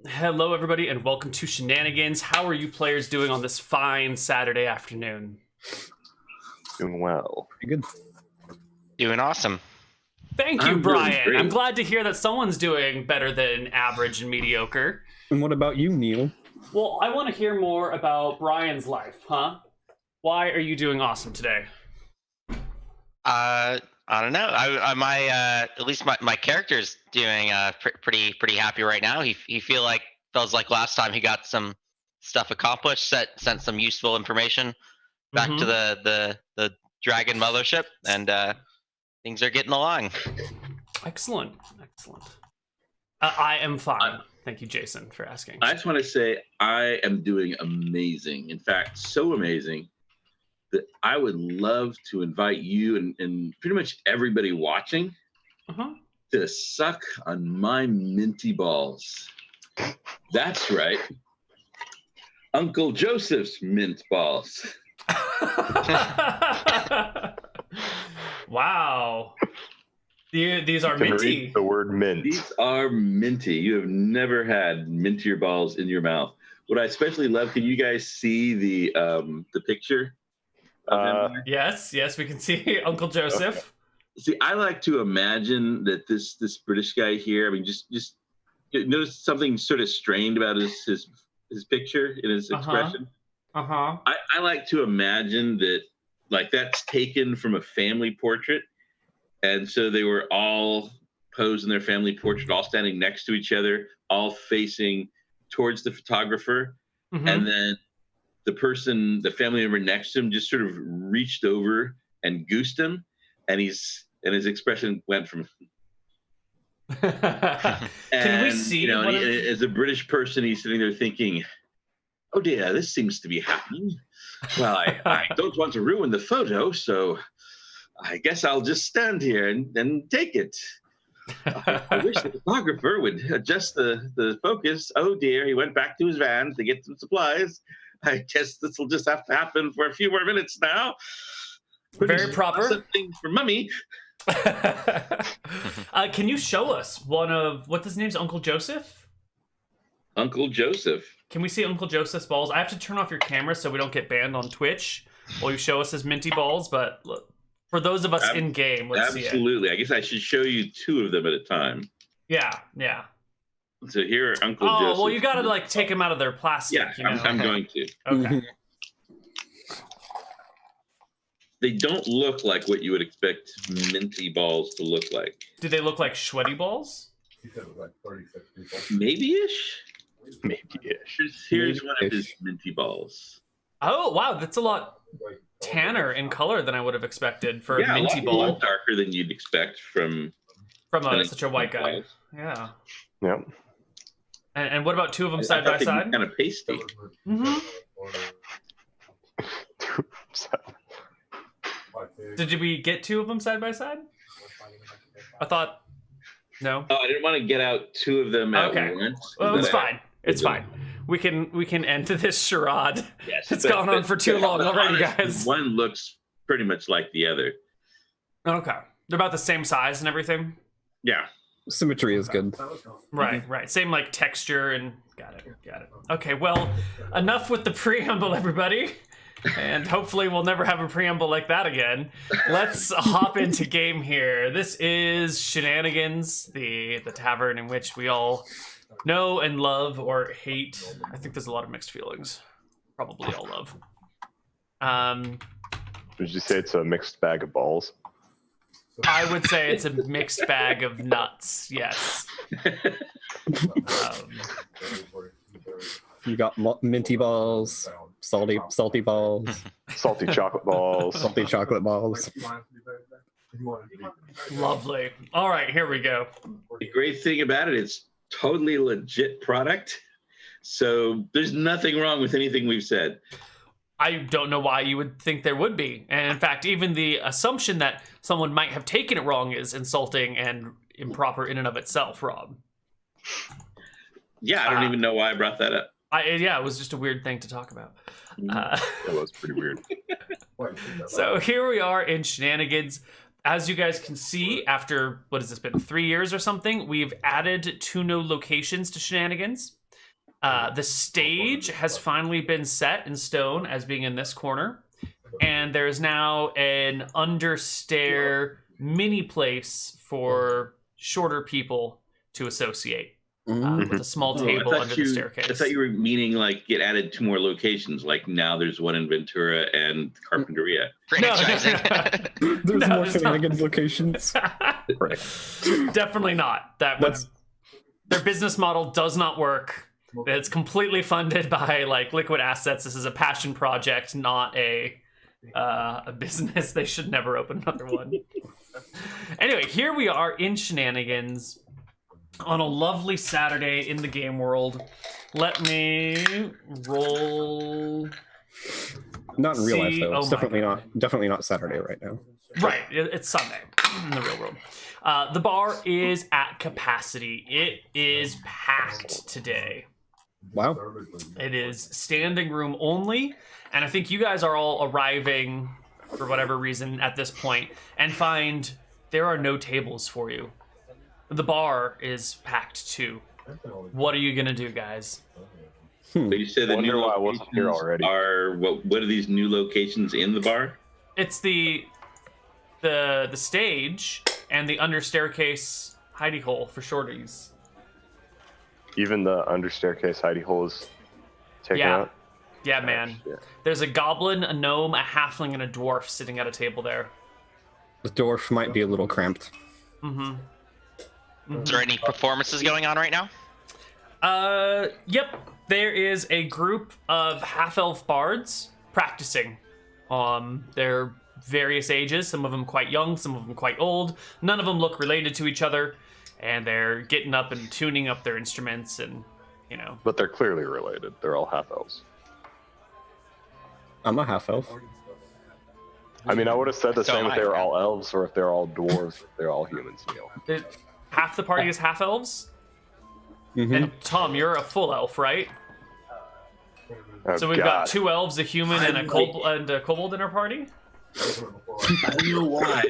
Hello, everybody, and welcome to Shenanigans. How are you players doing on this fine Saturday afternoon? Doing well. Pretty good. Doing awesome. Thank you, I'm doing Bryan. great. I'm glad to hear that someone's doing better than average and mediocre. And what about you, Neal? Well, I want to hear more about Bryan's life, huh? Why are you doing awesome today? I don't know. At least my character's doing pretty happy right now. He feels like last time he got some stuff accomplished, sent some useful information back to the Dragon Mothership, and things are getting along. Excellent. I am fine. Thank you, Jason, for asking. I just want to say I am doing amazing. In fact, so amazing that I would love to invite you and pretty much everybody watching to suck on my minty balls. That's right. Uncle Joseph's mint balls. Wow. These are minty. The word mint. These are minty. You have never had mintier balls in your mouth. What I especially love, can you guys see the picture? Yes, we can see Uncle Joseph. Okay. See, I like to imagine that this British guy here, I mean, just notice something sort of strained about his picture in his expression. I like to imagine that, like, that's taken from a family portrait, and so they were all posed in their family portrait, all standing next to each other, all facing towards the photographer, and then the family member next to him just sort of reached over and goosed him, and his expression went from Can we see? As a British person, he's sitting there thinking, "Oh dear, this seems to be happening. Well, I don't want to ruin the photo, so I guess I'll just stand here and take it. I wish the photographer would adjust the focus. Oh dear, he went back to his van to get some supplies. I guess this will just have to happen for a few more minutes now. Very proper. Something for Mummy." Can you show us what's his name's Uncle Joseph? Uncle Joseph. Can we see Uncle Joseph's balls? I have to turn off your camera so we don't get banned on Twitch while you show us his minty balls, but look, for those of us in game, let's see it. Absolutely. I guess I should show you two of them at a time. Yeah. So here are Uncle Joseph. Oh, well, you gotta like take them out of their plastic. Yeah, I'm going to. Okay. They don't look like what you would expect minty balls to look like. Do they look like sweaty balls? Maybe-ish? Maybe-ish. Here's one of his minty balls. Oh, wow, that's a lot tanner in color than I would have expected for a minty a ball. lot darker than you'd expect from such a white guy. Yeah. Yeah. And what about two of them side I by thought they'd be side? kind of pasty. Did we get two of them side by side? I thought no. Oh, I didn't want to get out two of them at once. Well, it's fine. It's fine. We can end this charade. Yes, It's gone on for too long already, guys. One looks pretty much like the other. Okay. They're about the same size and everything? Yeah. Symmetry is good. Right. Same like texture and got it. Okay, well, enough with the preamble, everybody. And hopefully we'll never have a preamble like that again. Let's hop into game here. This is Shenanigans, the tavern in which we all know and love or hate. I think there's a lot of mixed feelings. Probably all love. Would you say it's a mixed bag of balls? I would say it's a mixed bag of nuts, yes. You got minty balls, salty balls, Salty chocolate balls. salty chocolate balls. Lovely. All right, here we go. The great thing about it's totally legit product. So there's nothing wrong with anything we've said. I don't know why you would think there would be. And in fact, even the assumption that someone might have taken it wrong is insulting and improper in and of itself, Rob. Yeah, I don't even know why I brought that up. It was just a weird thing to talk about. That was pretty weird. So here we are in Shenanigans. as you guys can see, after, what has this been, 3 years or something, we've added 2 new locations to Shenanigans. The stage has finally been set in stone as being in this corner. And there's now an understair mini place for shorter people to associate. With a small table under the staircase. I thought you were meaning like get added 2 more locations. Like now there's one in Ventura and Carpinteria. Franchising. There's more Shenanigans locations. Definitely not. Their business model does not work. It's completely funded by like liquid assets. This is a passion project, not a business. They should never open another one. Anyway, here we are in Shenanigans on a lovely Saturday in the game world. Let me roll. Not in real life though. Oh It's definitely not Saturday right now. Right, it's Sunday in the real world. The bar is at capacity. It is packed today. Wow. It is standing room only, and I think you guys are all arriving for whatever reason at this point and find there are no tables for you. The bar is packed too. What are you gonna do, guys? But you said the new Wonder why I wasn't here locations already. are what are these new locations in the bar? It's the stage and the under staircase hidey hole for shorties. Even the under staircase hidey hole is taken Yeah. out. Yeah, man. shit. There's a goblin, a gnome, a halfling, and a dwarf sitting at a table there. The dwarf might be a little cramped. Is there any performances going on right now? Yep. There is a group of half-elf bards practicing. They're various ages, some of them quite young, some of them quite old. None of them look related to each other, and they're getting up and tuning up their instruments and, you know. But they're clearly related. They're all half elves. I'm a half elf. I mean, I would have said the So same am if I. they were all elves or if they're all dwarves, if they're all humans, Neal. Half the party is half-elves, Mhm. and Tom, you're a full elf, right? Oh, So we've got 2 elves, a human, and a kobold in our party? I don't know why,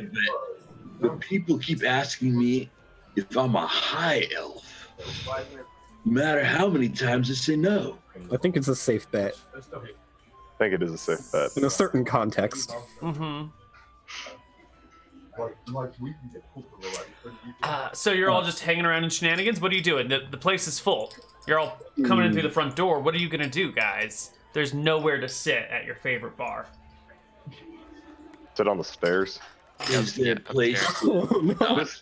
but people keep asking me if I'm a high elf. No matter how many times I say no. I think it's a safe bet I think it is a safe bet. in a certain context. So you're all just hanging around in Shenanigans? What are you doing? The place is full. You're all coming in through the front door. What are you gonna do, guys? There's nowhere to sit at your favorite bar. Sit on the stairs. Is there a place?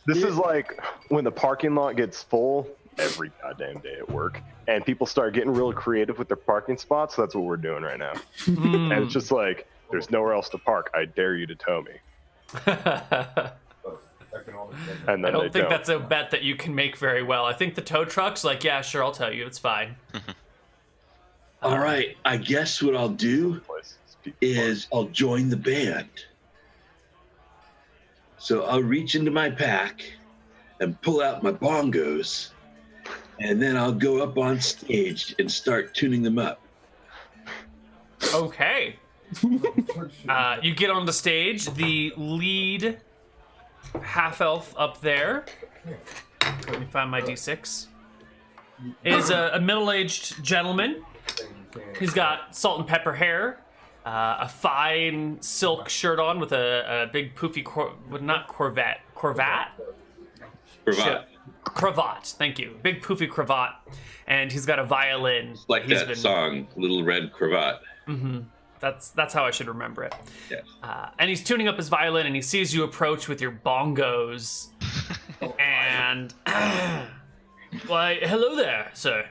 This is like when the parking lot gets full every goddamn day at work, and people start getting real creative with their parking spots. That's what we're doing right now. And it's just like, there's nowhere else to park. I dare you to tow me. And then I don't they think that's a bet that you can make very well. I think the tow truck's like, yeah, sure, I'll tell you, it's fine. All right, I guess what I'll do is I'll join the band. So I'll reach into my pack and pull out my bongos, and then I'll go up on stage and start tuning them up. Okay. You get on the stage. The lead half-elf up there, let me find my D6, is a middle-aged gentleman. He's got salt and pepper hair, a fine silk shirt on with a big poofy, cravat. Thank you. Big poofy cravat, and he's got a violin. Like He's that song, Little Red Cravat. That's how I should remember it. Yes. And he's tuning up his violin, and he sees you approach with your bongos, and why, hello there, sir.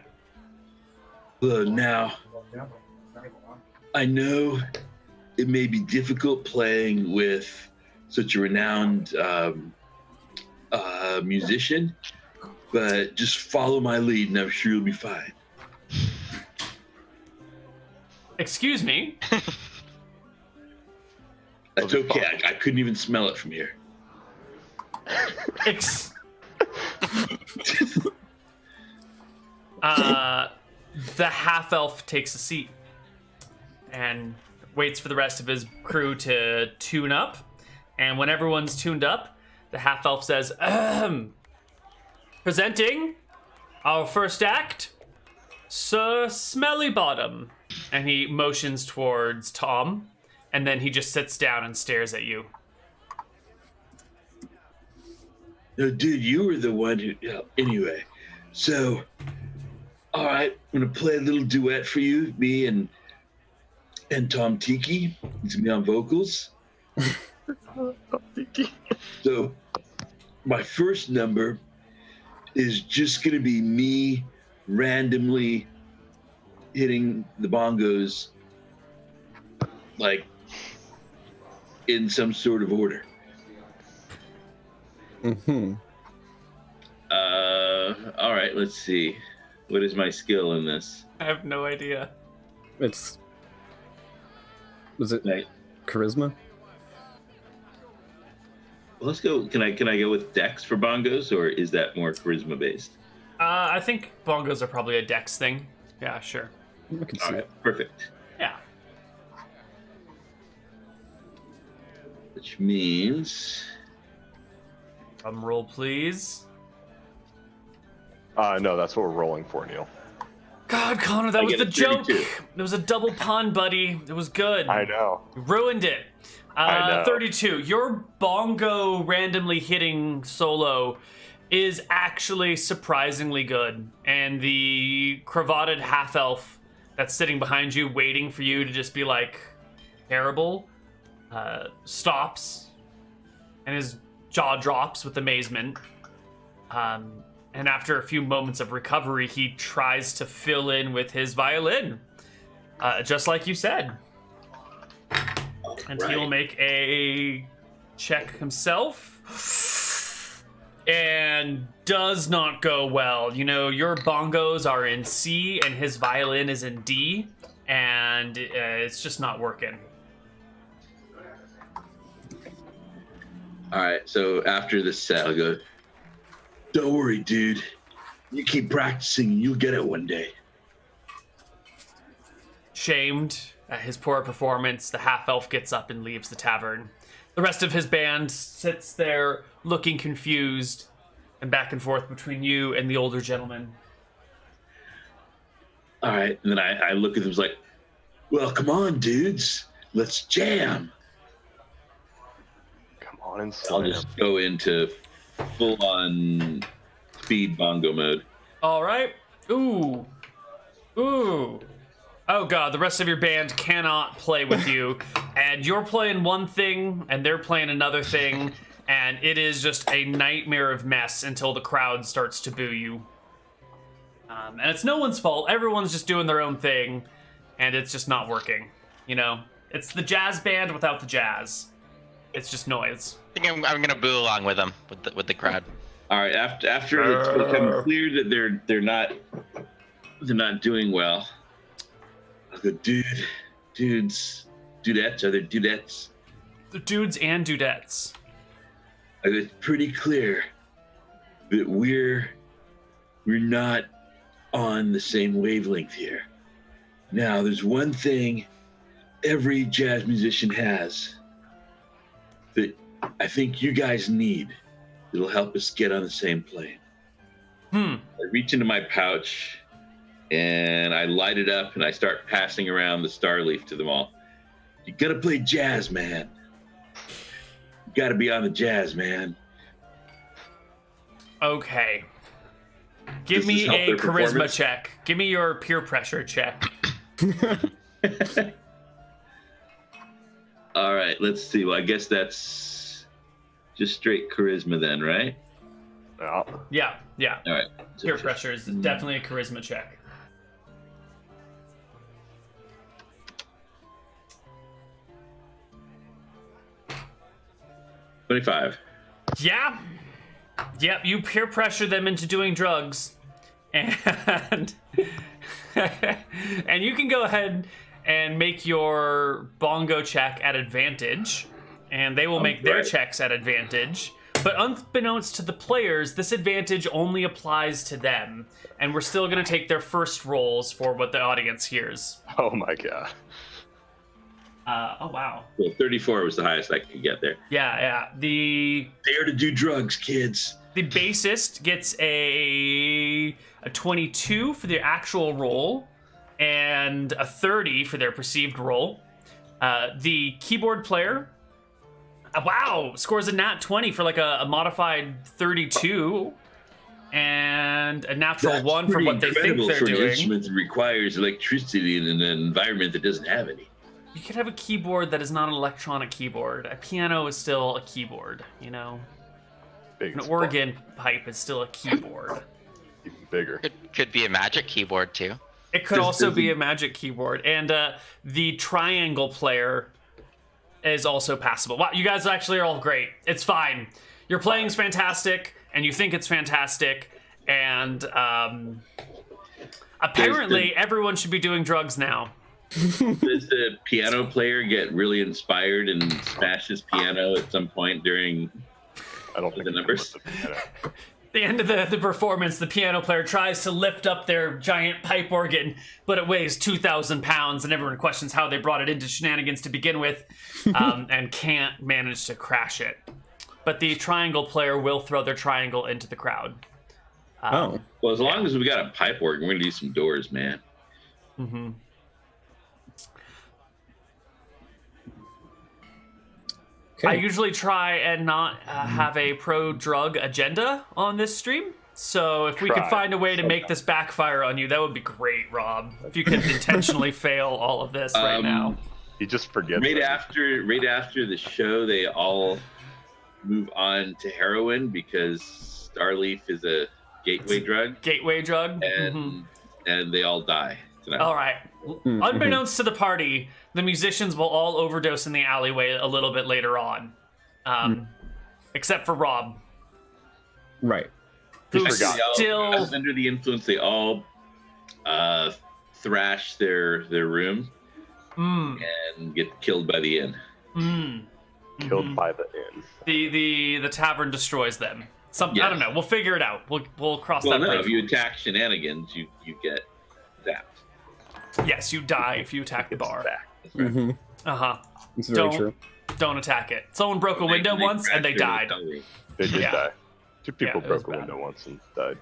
Now, I know it may be difficult playing with such a renowned musician, but just follow my lead and I'm sure you'll be fine. Excuse me. That's okay. I couldn't even smell it from here. The half-elf takes a seat and waits for the rest of his crew to tune up. And when everyone's tuned up, the half-elf says, presenting our first act, Sir Smelly Bottom. And he motions towards Tom, and then he just sits down and stares at you. No, dude, you were the one who. Anyway, so, all right, I'm gonna play a little duet for you, me and Tom Tiki. He's gonna be on vocals. So, my first number is just gonna be me randomly hitting the bongos, like in some sort of order. Mm-hmm. All right, let's see. What is my skill in this? I have no idea. Was it Right. charisma? Well, let's go. Can I go with Dex for bongos, or is that more charisma based? I think bongos are probably a dex thing. Yeah, sure. I can All see right, it. perfect. Yeah. Which means Drum roll, please. No, that's what we're rolling for, Neal. God, Connor, that I was get the a joke. 32. It was a double pun, buddy. It was good. I know. You ruined it. I know. 32. Your bongo randomly hitting solo is actually surprisingly good. And the cravatted half-elf that's sitting behind you waiting for you to just be like terrible stops and his jaw drops with amazement. And after a few moments of recovery, he tries to fill in with his violin, just like you said. And he will make a check himself. And does not go well. You know, your bongos are in C and his violin is in D. And it's just not working. all right. So after this set, I'll go. Don't worry, dude. You keep practicing, you'll get it one day. Shamed at his poor performance, the half-elf gets up and leaves the tavern. The rest of his band sits there looking confused and back and forth between you and the older gentleman. All right, and then I look at them like, well, come on, dudes, let's jam. Come on and I'll slam. just go into full-on speed bongo mode. All right. Ooh. Ooh. Oh, God, the rest of your band cannot play with you. And you're playing one thing, and they're playing another thing. And it is just a nightmare of mess until the crowd starts to boo you. And it's no one's fault. Everyone's just doing their own thing. And it's just not working. You know? It's the jazz band without the jazz. It's just noise. I think I'm gonna boo along with them with the crowd. All right, after it's become clear that they're not doing well, I'll go, dudes, dudettes, are there dudettes? The dudes and dudettes. I go, it's pretty clear that we're not on the same wavelength here. Now, there's one thing every jazz musician has that I think you guys need. It'll help us get on the same plane. I reach into my pouch and I light it up and I start passing around the star leaf to them all. You gotta play jazz, man. You gotta be on the jazz, man. Okay. Give Does me this help a their charisma performance? check. Give me your peer pressure check. All right, let's see. Well, I guess that's just straight charisma then, right? Yeah. Yeah. All right. Peer pressure is definitely a charisma check. $25. Yeah. Yep, you peer pressure them into doing drugs. And and you can go ahead and make your bongo check at advantage. And they will make their right. checks at advantage. But unbeknownst to the players, this advantage only applies to them. And we're still going to take their first rolls for what the audience hears. Oh my god. Oh wow. Well, 34 was the highest I could get there. Yeah. Dare to do drugs, kids. The bassist gets a 22 for their actual roll, and a 30 for their perceived roll. The keyboard player, scores a nat 20 for like a modified 32, and a natural 1 for what they think they're for doing. An instrument that requires electricity in an environment that doesn't have any. You could have a keyboard that is not an electronic keyboard. A piano is still a keyboard, you know? An organ pipe is still a keyboard. Even bigger. Could be a magic keyboard too. It could also be a magic keyboard. And the triangle player is also passable. Wow, you guys actually are all great. It's fine. Your playing's fantastic, and you think it's fantastic, and apparently everyone should be doing drugs now. Does the piano player get really inspired and smash his piano at some point during the numbers? The end of the performance, the piano player tries to lift up their giant pipe organ, but it weighs 2,000 pounds, and everyone questions how they brought it into Shenanigans to begin with, and can't manage to crash it. But the triangle player will throw their triangle into the crowd. Well, as long as we got a pipe organ, we're gonna do some doors, man. Mm-hmm. Okay. I usually try and not have a pro-drug agenda on this stream. So if we could find a way to make this backfire on you, that would be great, Rob. If you could intentionally fail all of this right now. He just forgets. Right after the show, they all move on to heroin because Starleaf is a gateway drug. Gateway drug? And they all die tonight. All right. Unbeknownst to the party, the musicians will all overdose in the alleyway a little bit later on. Except for Rob. Right. Who's still under the influence. They all thrash their room and get killed by the inn. Killed by the inn. The tavern destroys them. I don't know. We'll figure it out. We'll cross that bridge. If you attack Shenanigans, you get zapped. Yes, you die if you attack the bar. Mm-hmm. It's very true. Don't attack it. Someone broke a window once and they died. They did die. 2 people it broke was a window once and died.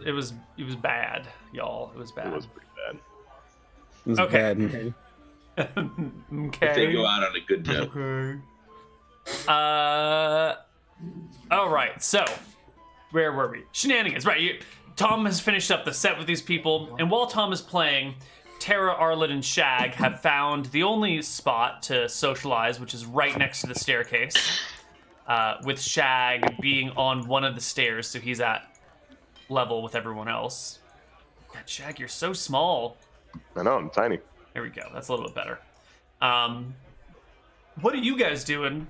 It was bad, y'all. It was bad. It was pretty bad. It was Okay. bad. Okay. If they go out on a good note. Okay. All right. So, where were we? Shenanigans. Right. Tom has finished up the set with these people, and while Tom is playing, Tara, Arlen, and Shag have found the only spot to socialize, which is right next to the staircase, with Shag being on one of the stairs, so he's at level with everyone else. God, Shag, you're so small. I know, I'm tiny. There we go. That's a little bit better. What are you guys doing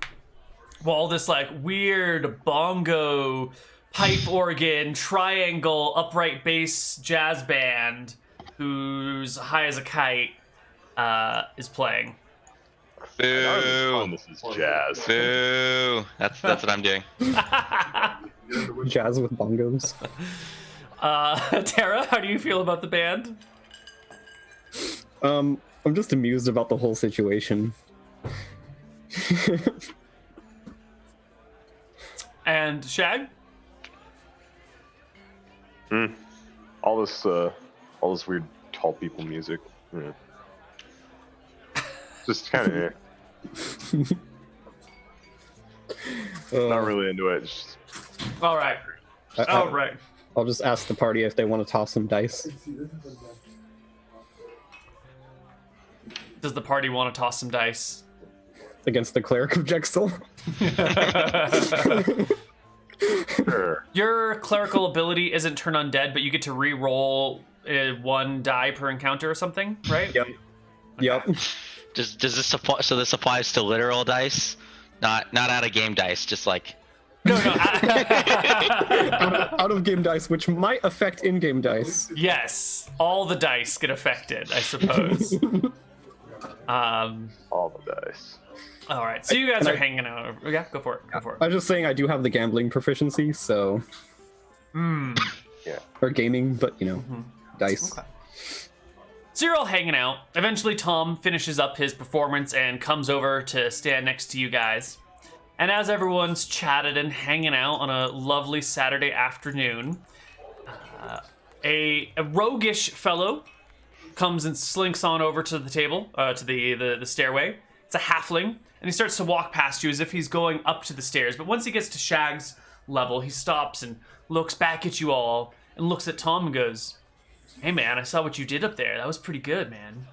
while this like weird bongo, pipe organ, triangle, upright bass jazz band who's high as a kite is playing? Boo! This is jazz. Boo! That's what I'm doing. Jazz with bongos. Tara, how do you feel about the band? I'm just amused about the whole situation. And Shag? All this weird tall people music. Just kind of not really into it. Just... All right. All right. I'll just ask the party if they want to toss some dice. Does the party want to toss some dice? Against the cleric of Jexel? Sure. Your clerical ability isn't turn undead, but you get to re-roll 1 die per encounter or something, right? Yep. Yep. Does this apply? So this applies to literal dice, not out of game dice, just like. No. Out of game dice, which might affect in-game dice. Yes, all the dice get affected, I suppose. All the dice. All right, so you guys are hanging out. Yeah, go for it. Go for it. I'm just saying I do have the gambling proficiency, so. Yeah. Or gaming, but dice. Okay. So you're all hanging out. Eventually, Tom finishes up his performance and comes over to stand next to you guys. And as everyone's chatted and hanging out on a lovely Saturday afternoon, a roguish fellow comes and slinks on over to the table, to the stairway. It's a halfling, and he starts to walk past you as if he's going up to the stairs. But once he gets to Shag's level, he stops and looks back at you all and looks at Tom and goes, "Hey man, I saw what you did up there. That was pretty good, man."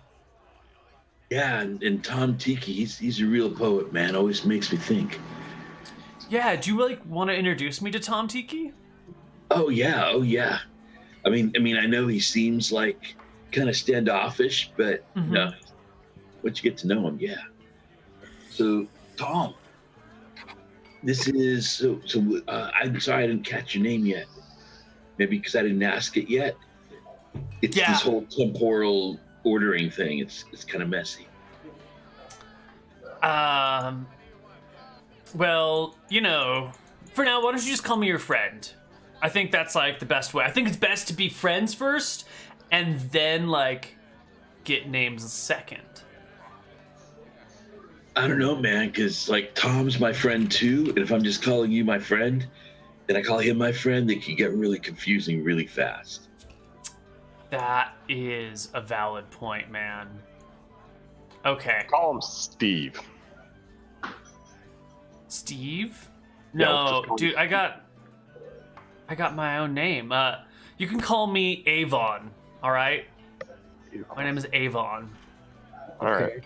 Yeah, and Tom Tiki, he's a real poet, man. Always makes me think. Yeah, do you want to introduce me to Tom Tiki? Oh yeah. I mean, I know he seems like kind of standoffish, but no, once you get to know him, yeah. So Tom, this is so. I'm sorry I didn't catch your name yet. Maybe because I didn't ask it yet. It's this whole temporal ordering thing. It's kind of messy. Well, for now, why don't you just call me your friend? I think that's the best way. I think it's best to be friends first, and then get names second. I don't know, man, because Tom's my friend too, and if I'm just calling you my friend, then I call him my friend, it can get really confusing really fast. That is a valid point, man. Okay. Call him Steve. Steve? Yeah, No, just dude, I got my own name. You can call me Avon, all right? My name is Avon. All right.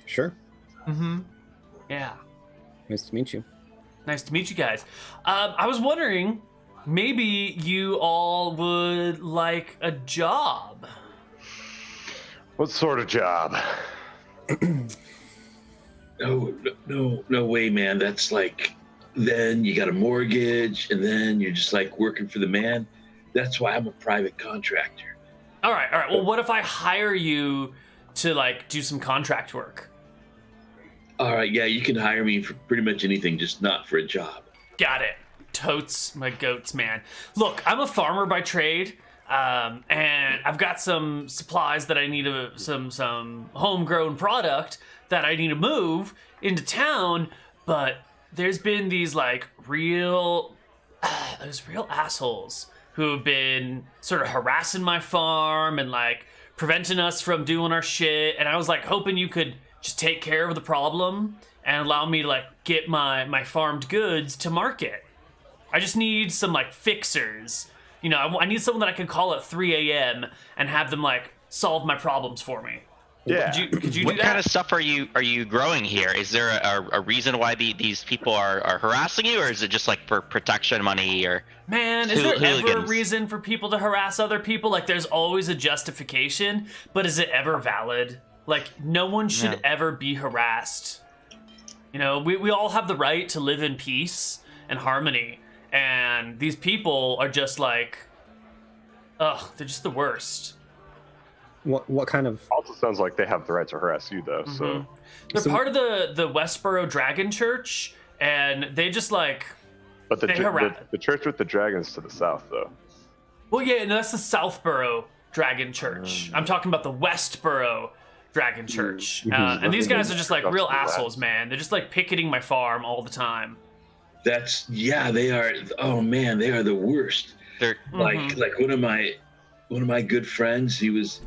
Sure. Yeah. Nice to meet you. Nice to meet you guys. I was wondering, maybe you all would like a job. What sort of job? No way, man. That's then you got a mortgage, and then you're just working for the man. That's why I'm a private contractor. All right. Well, what if I hire you to do some contract work? All right, yeah, you can hire me for pretty much anything, just not for a job. Got it. Totes my goats, man. Look, I'm a farmer by trade, and I've got some supplies that I need, some homegrown product that I need to move into town, but there's been these real assholes who have been sort of harassing my farm and preventing us from doing our shit, and I was hoping you could just take care of the problem and allow me to get my farmed goods to market. I just need some fixers. I need someone that I can call at 3 a.m. and have them solve my problems for me. Yeah. Could you do What that? kind of stuff are you growing here? Is there a reason why these people are harassing you, or is it just for protection money? Or Man, is there ever a hooligans? reason for people to harass other people? There's always a justification, but is it ever valid? No one should ever be harassed. We all have the right to live in peace and harmony, and these people are just they're just the worst. What kind of? Also sounds like they have the right to harass you, though. So They're part of the Westboro Dragon Church, and they just but the church with the dragons to the south, though. Well, yeah, no, that's the Southboro Dragon Church. I'm talking about the Westboro Dragon Church. And these guys are just real assholes, man. They're just picketing my farm all the time. They are. Oh man, they are the worst. They're Like one of my good friends. He was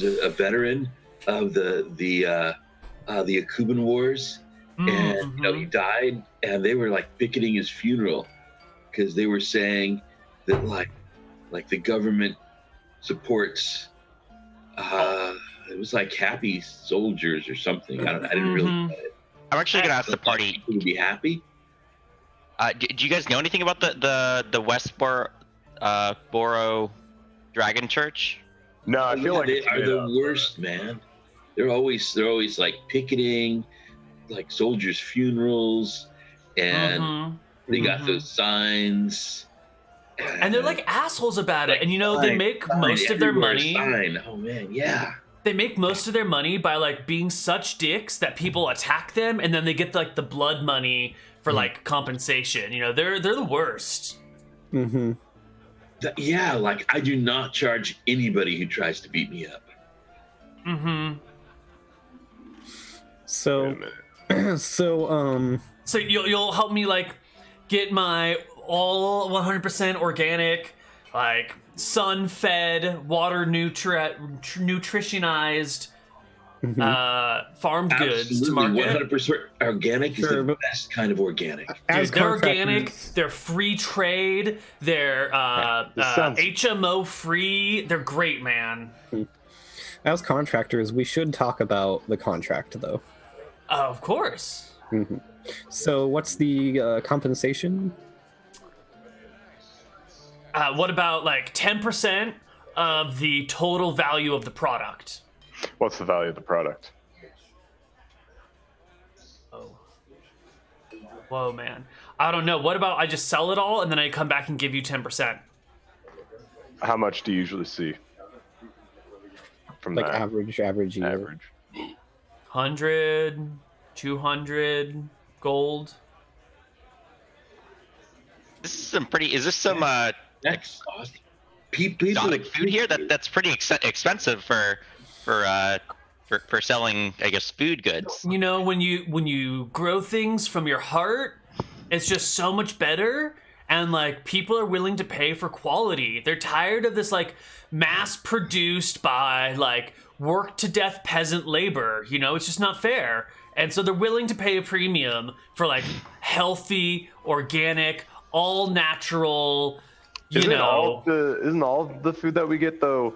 a veteran of the Akuban Wars, and he died, and they were picketing his funeral because they were saying that the government supports it was happy soldiers or something. I didn't really get it. I'm actually gonna ask the party. Would be happy. Do you guys know anything about the Westboro Boro Dragon Church? No, I feel they are the worst, man. They're always picketing, soldiers' funerals, and they got those signs. And they're assholes about it. And they make most of their money. Oh man, yeah. They make most of their money by being such dicks that people attack them, and then they get the blood money for compensation. They're the worst. Yeah, like I do not charge anybody who tries to beat me up. Mm-hmm. So, So you'll help me like get my all 100% organic, like sun-fed, water nutritionized farmed goods to Absolutely, market. 100% organic is Sure, the best kind of organic. Dude, they're organic. contractors- They're free trade. They're HMO free. They're great, man. As contractors, we should talk about the contract, though. Of course. So, what's the compensation? What about like 10% of the total value of the product? What's the value of the product? Oh. Whoa, man. I don't know. What about I just sell it all and then I come back and give you 10%? How much do you usually see from Like that? average year. Average. 100, 200 gold. This is some pretty. Is this some That's awesome. People, exotic food here? That's pretty expensive for selling, I guess, food goods. You know, when you grow things from your heart, it's just so much better. And like people are willing to pay for quality. They're tired of this like mass produced by like work to death peasant labor. You know, it's just not fair. And so they're willing to pay a premium for like healthy, organic, all natural, Isn't all the food that we get though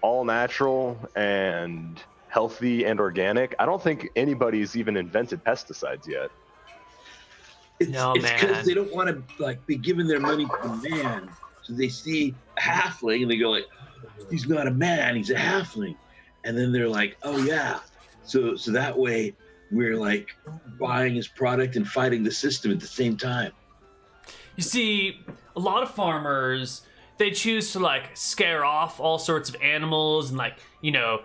all natural and healthy and organic? I don't think anybody's even invented pesticides yet. It's No, because man. they don't want to like be giving their money to a man. So they see a halfling and they go like, he's not a man, he's a halfling. And then they're like, oh yeah. So that way we're like buying his product and fighting the system at the same time. You see, a lot of farmers, they choose to like scare off all sorts of animals and like, you know,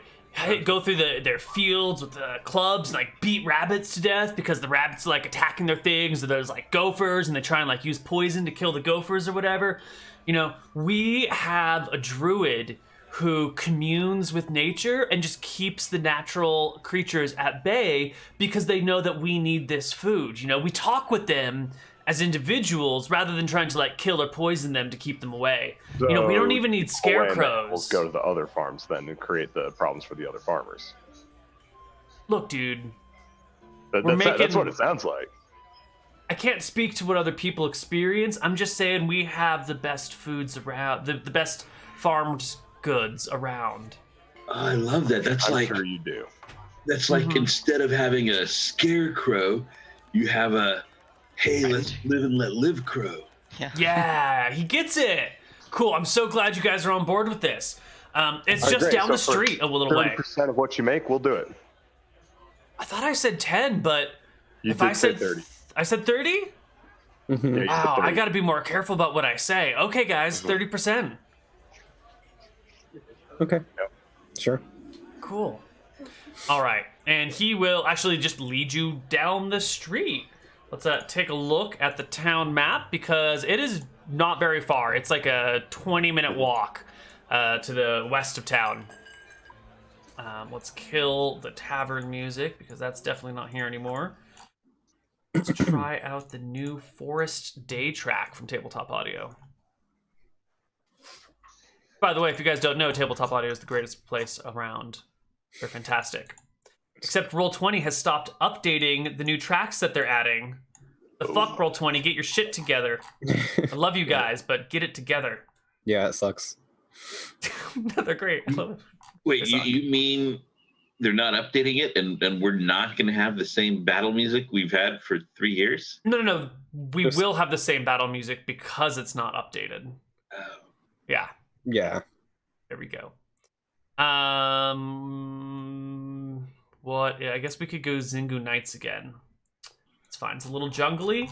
go through their fields with the clubs and like beat rabbits to death because the rabbits are like attacking their things, or there's like gophers and they try and like use poison to kill the gophers or whatever. You know, we have a druid who communes with nature and just keeps the natural creatures at bay because they know that we need this food. You know, we talk with them as individuals rather than trying to like kill or poison them to keep them away. You know, we don't even need scarecrows. We'll go to the other farms then and create the problems for the other farmers. Look, dude, That's what it sounds like. I can't speak to what other people experience. I'm just saying we have the best foods around, the best farmed goods around. I love that. That's I'm like sure you do. that's like instead of having a scarecrow, you have a hey, let's live and let live crow. Yeah, he gets it. Cool. I'm so glad you guys are on board with this. It's just Great. down So the for street a little way. 30% of what you make, we'll do it. I thought I said 10, but You if did I say said 30. I said 30? Yeah, you said Wow, 30. I got to be more careful about what I say. Okay, guys, 30%. Okay. Yep. Sure. Cool. All right, and he will actually just lead you down the street. Let's take a look at the town map because it is not very far. It's like a 20-minute walk to the west of town. Let's kill the tavern music because that's definitely not here anymore. Let's try out the new Forest Day track from Tabletop Audio. By the way, if you guys don't know, Tabletop Audio is the greatest place around. They're fantastic. Except Roll20 has stopped updating the new tracks that they're adding. The fuck, Roll20, get your shit together. I love you guys, but get it together. Yeah, it sucks. No, they're great. I love it. Wait, They suck. you mean they're not updating it and we're not going to have the same battle music we've had for 3 years? No. We will have the same battle music because it's not updated. Oh. Yeah, Yeah. there we go. What? Yeah, I guess we could go Zingu Knights again. It's fine. It's a little jungly.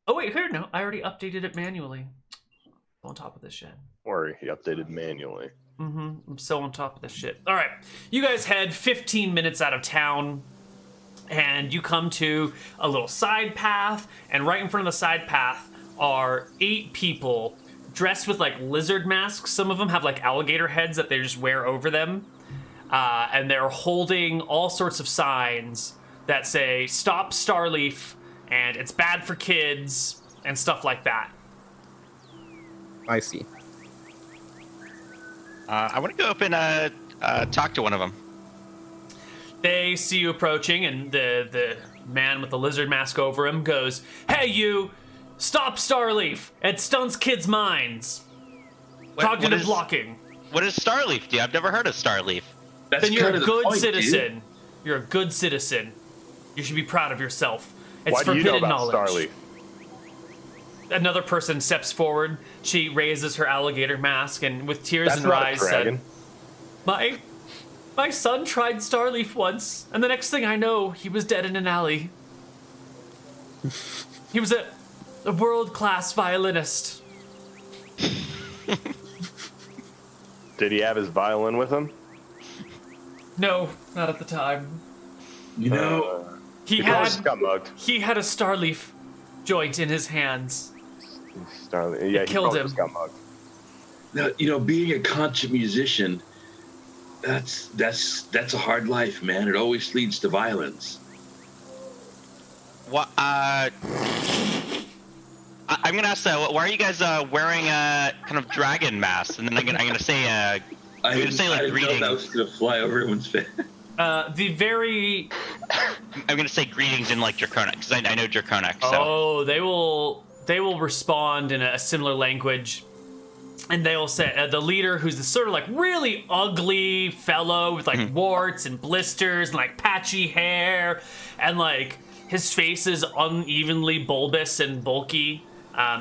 Oh wait, here, no, I already updated it manually. On top of this shit. Don't worry, he updated manually. I'm so on top of this shit. All right, you guys head 15 minutes out of town, and you come to a little side path, and right in front of the side path are 8 people dressed with like lizard masks. Some of them have like alligator heads that they just wear over them. And they're holding all sorts of signs that say, "Stop Starleaf," and "It's bad for kids," and stuff like that. I see. I want to go up and talk to one of them. They see you approaching, and the man with the lizard mask over him goes, "Hey, you! Stop Starleaf! It stunts kids' minds. Cognitive blocking." What does Starleaf do? I've never heard of Starleaf. Then you're a good citizen. Dude. You're a good citizen. You should be proud of yourself. It's Why do you know forbidden about knowledge. Starleaf? Another person steps forward. She raises her alligator mask, and with tears That's in her not a eyes dragon. said, My son tried Starleaf once, and the next thing I know, he was dead in an alley. He was a world-class violinist. Did he have his violin with him? No, not at the time. You know, He just got mugged. He had a Starleaf joint in his hands. Starleaf. Yeah, he killed probably him. just got mugged. now, being a concert musician, that's a hard life, man. It always leads to violence. What? I'm gonna ask that. Why are you guys wearing kind of dragon masks? And then I'm gonna say I gonna say, like, didn't know greetings. that was gonna fly over everyone's face. I'm gonna say greetings in like Draconic because I know Draconic. So. Oh, they will respond in a similar language, and they will say the leader, who's this sort of like really ugly fellow with like warts and blisters and like patchy hair, and like his face is unevenly bulbous and bulky.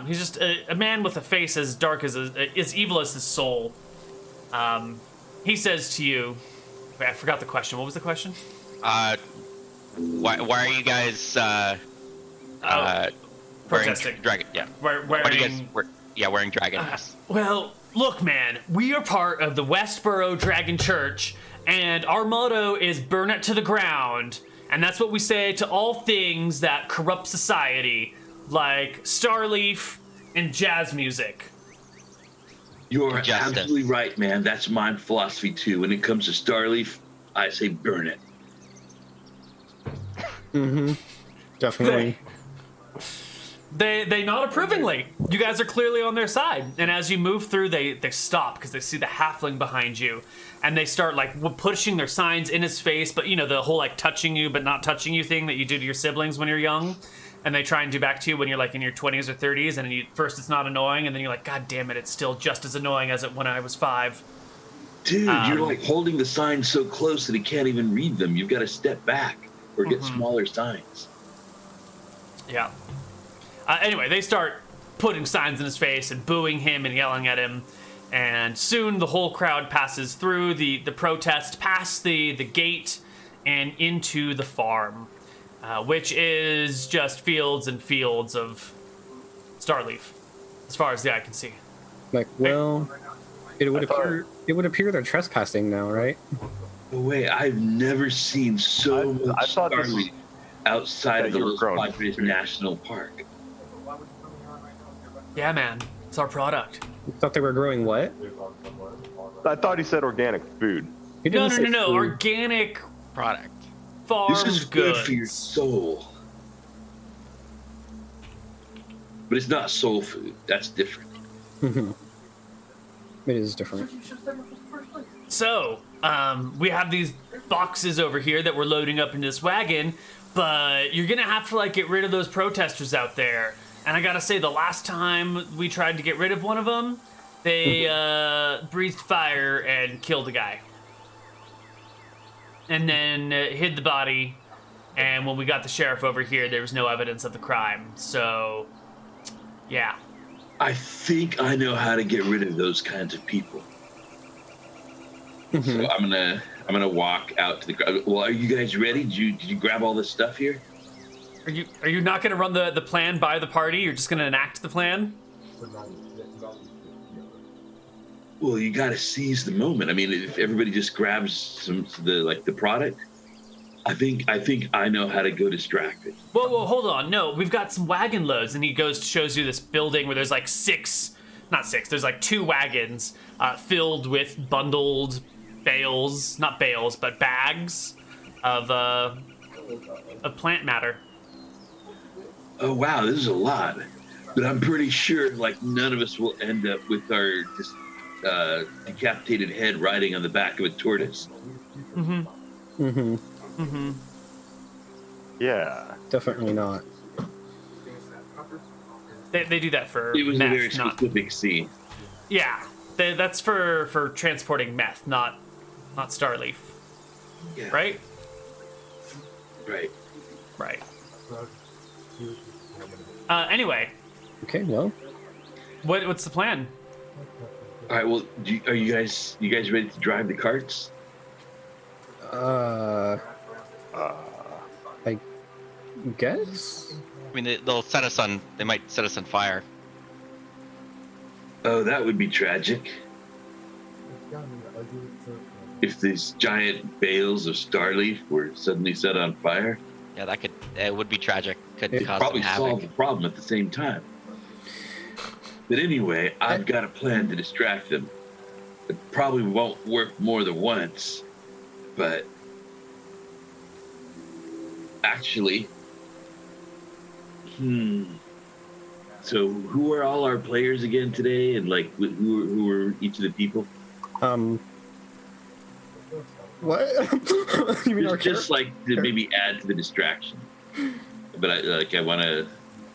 He's just a man with a face as dark as evil as his soul. He says to you, wait, I forgot the question. What was the question? Why are you guys protesting? Wearing dragon? Yeah. Wearing, Why do you guys wearing dragon masks? Well, look, man, we are part of the Westboro Dragon Church, and our motto is "Burn it to the ground," and that's what we say to all things that corrupt society, like Starleaf and jazz music. You're Justice. absolutely right, man. That's my philosophy too. When it comes to Starleaf, I say burn it. Mm-hmm. Definitely. They nod approvingly. You guys are clearly on their side. And as you move through, they stop because they see the halfling behind you, and they start like pushing their signs in his face. But the whole like touching you but not touching you thing that you do to your siblings when you're young, and they try and do back to you when you're like in your 20s or 30s. And first it's not annoying, and then you're like, God damn it, it's still just as annoying as it when I was 5. Dude, you're like holding the signs so close that he can't even read them. You've got to step back or get smaller signs. Yeah. Anyway, they start putting signs in his face and booing him and yelling at him. And soon the whole crowd passes through the protest, past the gate, and into the farm, which is just fields and fields of Starleaf, as far as the eye can see. Like, well, it would appear they're trespassing now, right? No way, I've never seen so I much thought this Starleaf outside of the you were Los grown. Padres National Park. Yeah, man, it's our product. You thought they were growing what? I thought he said organic food. He No, didn't say food. organic Product. farmed This is good goods. for your soul. But it's not soul food. That's different. Mhm. It is different. So, we have these boxes over here that we're loading up in this wagon, but you're gonna have to like get rid of those protesters out there. And I gotta say, the last time we tried to get rid of one of them, they breathed fire and killed a guy. And then hid the body. And when we got the sheriff over here, there was no evidence of the crime. So, yeah. I think I know how to get rid of those kinds of people. So I'm gonna walk out to the crowd. Well, are you guys ready? Did you grab all this stuff here? Are you not gonna run the plan by the party? You're just gonna enact the plan? Well, you got to seize the moment. I mean, if everybody just grabs the product, I think I know how to go distracted. Whoa, hold on. No, we've got some wagon loads. And he shows you this building where there's like 6 not 6. There's like 2 wagons filled with bundled bales, not bales, but bags of plant matter. Oh wow, this is a lot. But I'm pretty sure like none of us will end up with our decapitated head riding on the back of a tortoise. Yeah. Definitely not. They do that for It was meth, a very specific scene. Yeah, that's for transporting meth, not Starleaf. Yeah. Right? Right. Right. Anyway. Okay, well. What's the plan? All right. Well, are you guys ready to drive the carts? I guess. I mean, they'll set us on. They might set us on fire. Oh, that would be tragic. If these giant bales of Starleaf were suddenly set on fire. Yeah, it would be tragic. Could cause probably some solve havoc. the problem at the same time. But anyway, I've got a plan to distract them. It probably won't work more than once, but actually, So who are all our players again today, and like who are each of the people? What? You mean our just like to maybe add to the distraction. But I want to.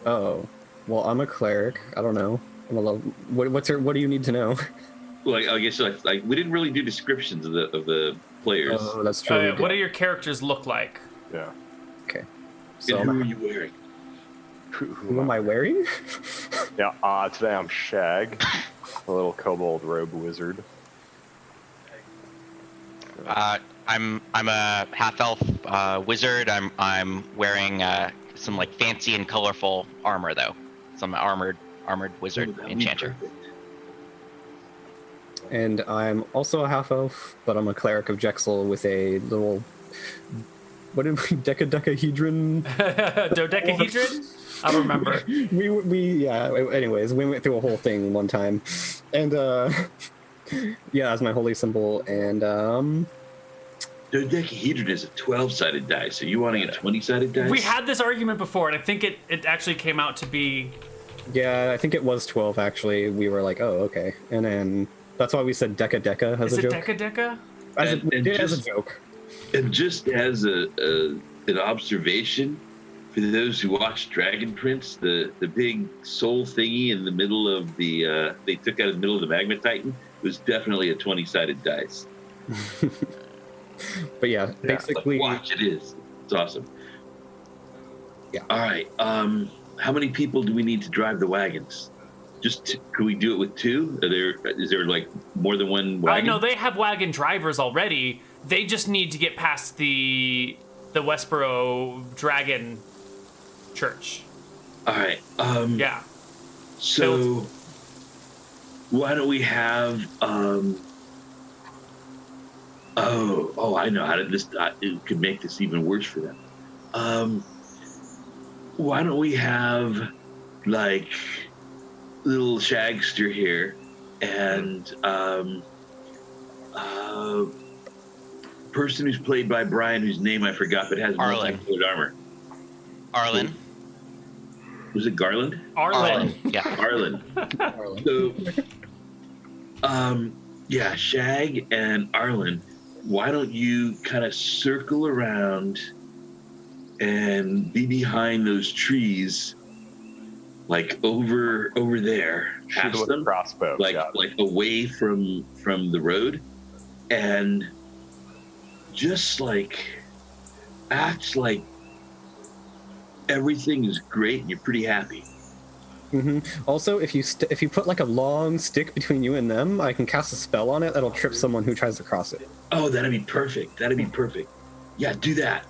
Oh, well, I'm a cleric. I don't know. What do you need to know? Like I guess like we didn't really do descriptions of the players. Oh, that's true. What do your characters look like? Yeah. Okay. So and who are you wearing? Who am I wearing? Yeah. Today I'm Shag, a little kobold robe wizard. I'm a half elf wizard. I'm wearing some like fancy and colorful armor though. Some armored wizard enchanter. And I'm also a half elf, but I'm a cleric of Jexel with a little. What did we decadecahedron? Dodecahedron? I don't remember. Yeah. Anyways, we went through a whole thing one time, and yeah, that's my holy symbol. And Dodecahedron is a 12-sided dice. Are you wanting a 20-sided dice? We had this argument before, and I think it actually came out to be. Yeah, I think it was 12 actually. We were like, oh, okay, and then that's why we said deca as a joke. Is it deca? As a joke. And just as an observation, for those who watched Dragon Prince, the big soul thingy in the middle of the they took out of the middle of the Magma Titan was definitely a 20-sided dice. But yeah, basically, watch it is. It's awesome. Yeah. All right. How many people do we need to drive the wagons? Could we do it with 2? Is there like more than one wagon? No, they have wagon drivers already. They just need to get past the Westboro Dragon Church. All right. Yeah. So why don't we have? Oh, I know how to this. It could make this even worse for them. Why don't we have like little Shagster here and person who's played by Bryan, whose name I forgot, but has multicolored armor. Arlen. Was it Garland? Arlen. Yeah. Arlen. So, yeah, Shag and Arlen, why don't you kind of circle around and be behind those trees, like over there, past them, crossbow, like away from the road, and just like act like everything is great and you're pretty happy. Mm-hmm. Also, if you put like a long stick between you and them, I can cast a spell on it that'll trip someone who tries to cross it. Oh, that'd be perfect. Yeah, do that.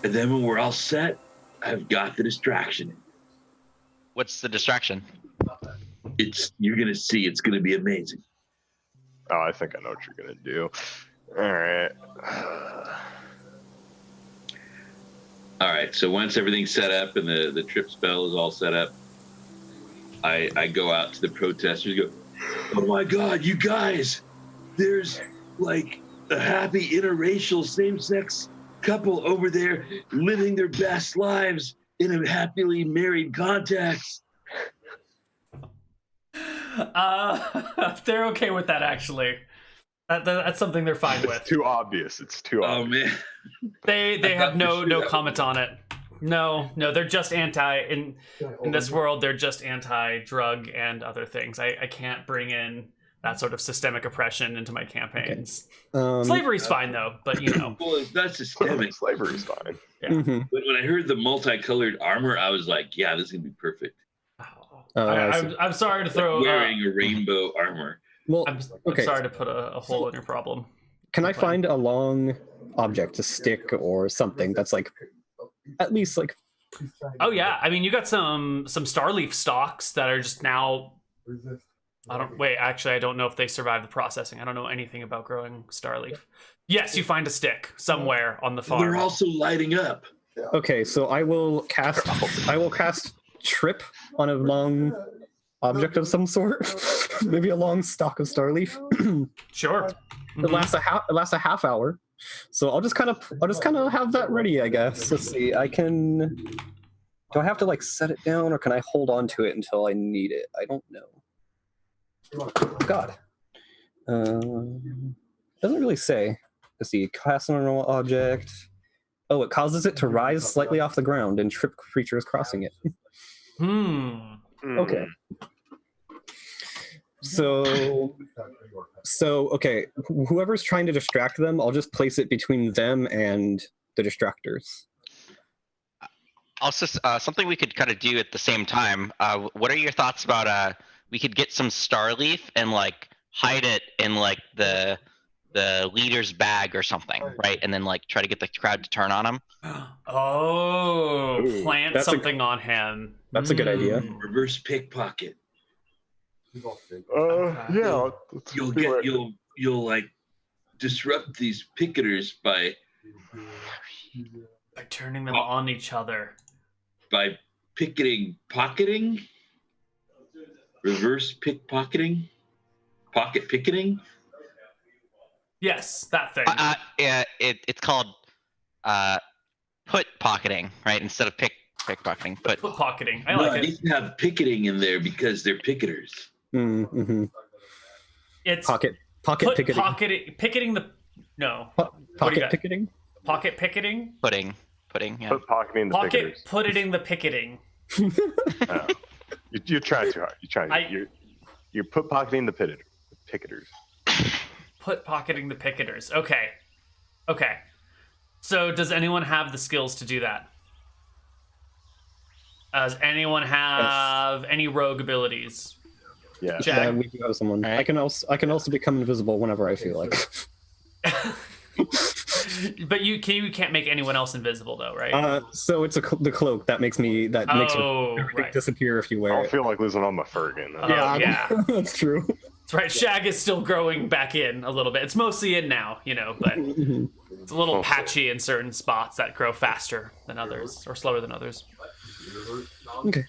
And then when we're all set, I've got the distraction. What's the distraction? You're gonna see. It's gonna be amazing. Oh, I think I know what you're gonna do. All right. All right. So once everything's set up and the trip spell is all set up, I go out to the protesters and go, oh my God, you guys, there's like a happy interracial same-sex couple over there living their best lives in a happily married context. They're okay with that, actually. That's something they're fine with. It's too obvious. It's too obvious. Man. They have no comment on it. No, they're just in this world. They're just anti-drug and other things. I can't bring in that sort of systemic oppression into my campaigns. Okay. Slavery's fine though, but you know. Well, it's not systemic. Slavery's fine. Yeah. Mm-hmm. But when I heard the multicolored armor, I was like, yeah, this is gonna be perfect. I'm sorry to throw wearing a rainbow armor. Well, I'm okay. sorry to put a hole in your problem. Can I find a long object, a stick or something that's like at least like? Oh yeah, I mean you got some starleaf stalks that are just now. I don't know if they survive the processing. I don't know anything about growing starleaf. Yes, you find a stick somewhere on the farm. They're also lighting up. Okay, so I will cast trip on a long object of some sort. Maybe a long stalk of starleaf. Sure. It lasts a half hour. So I'll just kind of have that ready, I guess. Let's see. Do I have to like set it down or can I hold on to it until I need it? I don't know. God. Doesn't really say. Let's see. Cast on a normal object. Oh, it causes it to rise slightly off the ground and trip creatures crossing it. Okay. So okay, whoever's trying to distract them, I'll just place it between them and the distractors. Also, something we could kind of do at the same time. What are your thoughts about we could get some starleaf and like hide it in like the leader's bag or something, right? And then like try to get the crowd to turn on him. Oh, plant something on him. That's a good idea. Reverse pickpocket. Yeah. You'll like disrupt these picketers by turning them on each other. By pocketing. Reverse pickpocketing. Pocket picketing. Yes, that thing. Yeah, it's called put pocketing, right? Instead of pickpocketing. Put pocketing. I like it. I need to have picketing in there because they're picketers. Mm-hmm. It's pocket picketing. Picketing the pocket picketing. Pocket picketing. Pudding. Yeah. Put pocketing the picketers. Put it in the picketing. You're trying too hard. You're put pocketing the picketers. Put pocketing the picketers. Okay. So does anyone have the skills to do that? Does anyone have any rogue abilities? Yeah. Yeah, we do have someone. Right. I can also become invisible whenever I feel like. But you can't make anyone else invisible though, right? So it's the cloak that makes everything disappear if you wear it. I don't feel like losing all my fur again. Yeah. That's true. That's right. Shag is still growing back in a little bit. It's mostly in now, but it's a little patchy in certain spots that grow faster than others or slower than others. Okay.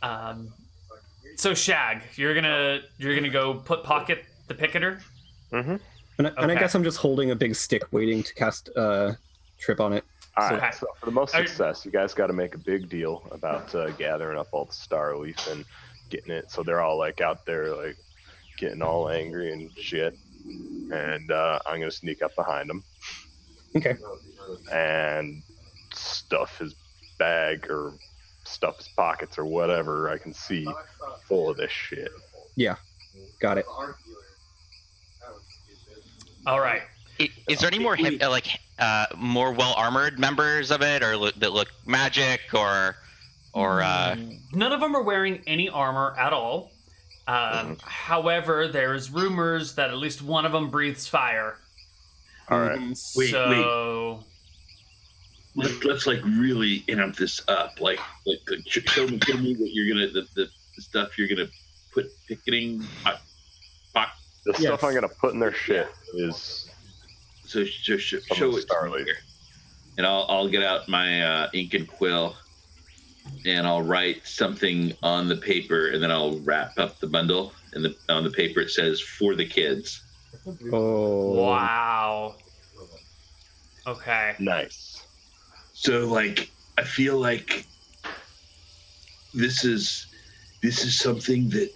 So Shag, you're gonna go put pocket the picketer. Mm-hmm. And I guess I'm just holding a big stick, waiting to cast trip on it. All right. So for the most success, you guys got to make a big deal about gathering up all the starleaf and getting it. So they're all like out there, like getting all angry and shit. And I'm gonna sneak up behind them. Okay. And stuff his bag or stuff his pockets or whatever I can see full of this shit. Yeah. Got it. All right. Is there any more more well armored members of it, or that look magic, or? None of them are wearing any armor at all. However, there's rumors that at least one of them breathes fire. All right. Wait. So let's like really amp this up. Like show me what you're gonna the stuff you're gonna put picketing. The stuff I'm gonna put in their shit is so show it starleaf. and I'll get out my ink and quill and I'll write something on the paper, and then I'll wrap up the bundle. And on the paper it says "for the kids." Oh. Wow. Okay. Nice. So like, I feel like this is something that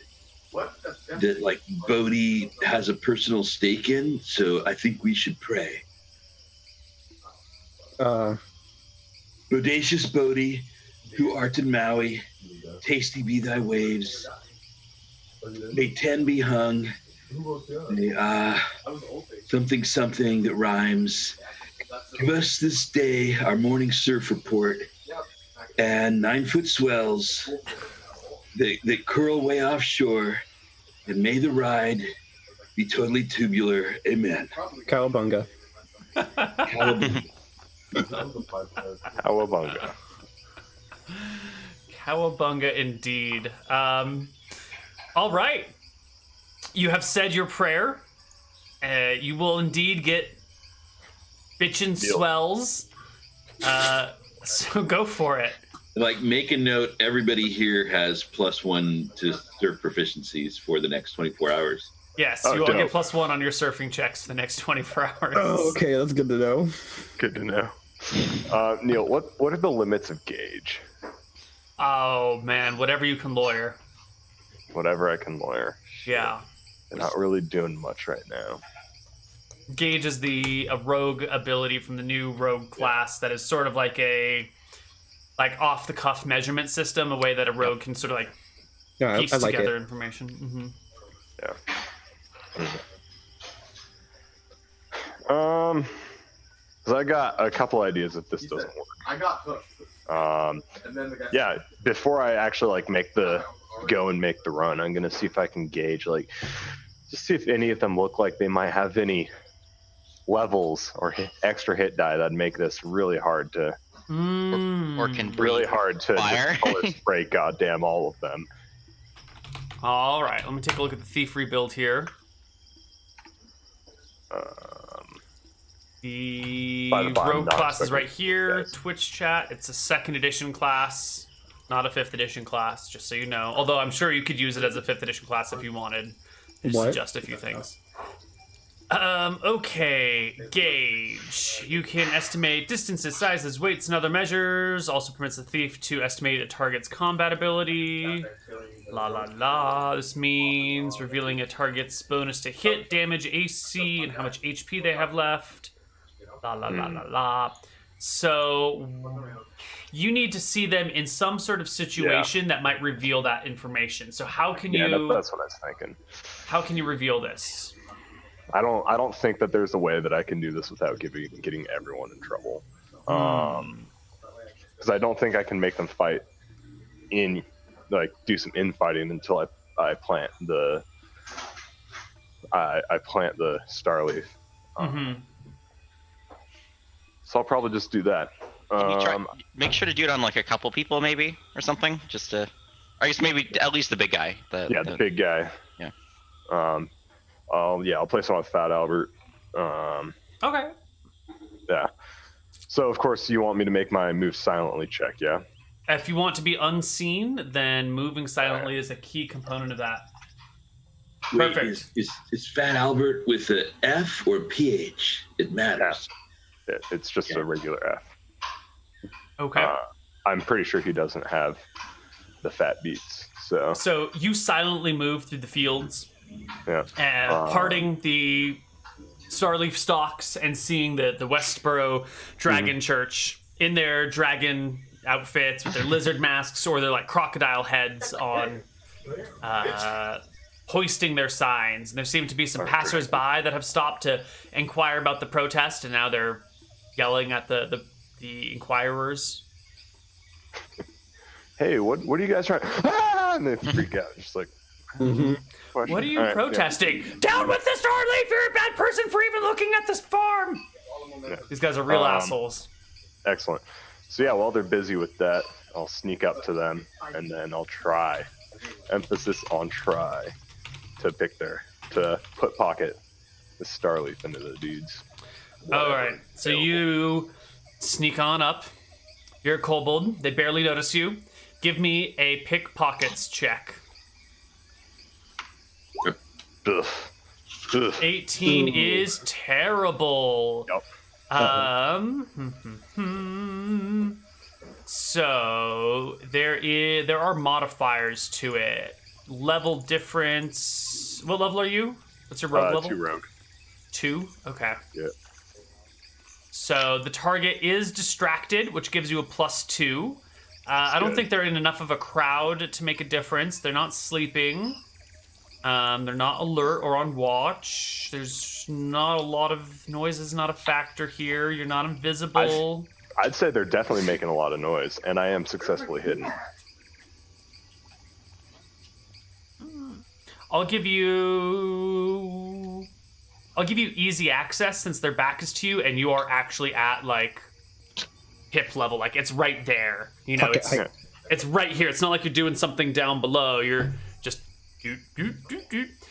like Bodhi has a personal stake in. So I think we should pray. Bodacious Bodhi, who art in Maui, tasty be thy waves. May 10 be hung. May something that rhymes. Give us this day our morning surf report and 9-foot swells that curl way offshore, and may the ride be totally tubular. Amen. Cowabunga. Cowabunga. Cowabunga indeed. All right. You have said your prayer. You will indeed get bitchin' swells. So go for it. Like, make a note, everybody here has +1 to surf proficiencies for the next 24 hours. Yes, you all get +1 on your surfing checks for the next 24 hours. Oh, okay, that's good to know. Good to know. Neal, what are the limits of gauge? Oh, man, whatever you can lawyer. Whatever I can lawyer. Yeah. I'm not really doing much right now. Gauge is a rogue ability from the new rogue class that is sort of like a off the cuff measurement system, a way that a rogue can sort of piece together information. Mm-hmm. Yeah. So I got a couple ideas if this doesn't work. I got hooked. Yeah, before I actually make the run, I'm gonna see if I can gauge just see if any of them look like they might have any levels or extra hit die that'd make this really hard to or can really hard to fire. color spray goddamn all of them. All right, let me take a look at the thief rebuild here. The rogue class is right here. Guys. Twitch chat. It's a 2nd edition class, not a 5th edition class, just so you know. Although I'm sure you could use it as a 5th edition class if you wanted. Just adjust a few things. Okay, gauge. You can estimate distances, sizes, weights, and other measures. Also permits the thief to estimate a target's combat ability. La la la. This means revealing a target's bonus to hit, damage, AC, and how much HP they have left. La la la la la. So you need to see them in some sort of situation that might reveal that information. So how can you? Yeah, that's what I was thinking. How can you reveal this? I don't think that there's a way that I can do this without getting everyone in trouble. Because I don't think I can make them fight do some infighting until I plant the Starleaf. So I'll probably just do that. Can you try, make sure to do it on a couple people maybe or something, just to, I guess maybe at least the big guy. The big guy. Yeah. I'll place it on Fat Albert. Okay. Yeah. So of course you want me to make my move silently check, yeah? If you want to be unseen, then moving silently is a key component of that. Wait, Perfect. Is Fat Albert with an F or PH? It matters. It's just a regular F. Okay. I'm pretty sure he doesn't have the fat beats. So you silently move through the fields, yeah, parting the Starleaf stalks and seeing the Westboro Dragon Church in their dragon outfits with their lizard masks or their crocodile heads on, hoisting their signs. And there seem to be some passersby that have stopped to inquire about the protest, and now they're yelling at the inquirers. Hey, what are you guys trying? Ah! And they freak out, just What are you protesting? Yeah. Down with the Starleaf! You're a bad person for even looking at this farm! Yeah. These guys are real assholes. Excellent. So yeah, while they're busy with that, I'll sneak up to them, and then I'll try, emphasis on try, to put pocket the Starleaf into the dudes. All right, so you sneak on up. You're a kobold. They barely notice you. Give me a pickpockets check. Ugh. Ugh. 18 is terrible. Yep. So there are modifiers to it. Level difference. What level are you? What's your rogue level? 2 rogue. 2? Okay. Yeah. So the target is distracted, which gives you a +2. I don't think they're in enough of a crowd to make a difference. They're not sleeping. They're not alert or on watch. There's not a lot of noise is not a factor here. You're not invisible. I'd say they're definitely making a lot of noise, and I am successfully hidden. I'll give you easy access since their back is to you, and you are actually at like hip level. Like it's right there. You know, it's right here. It's not like you're doing something down below. You're just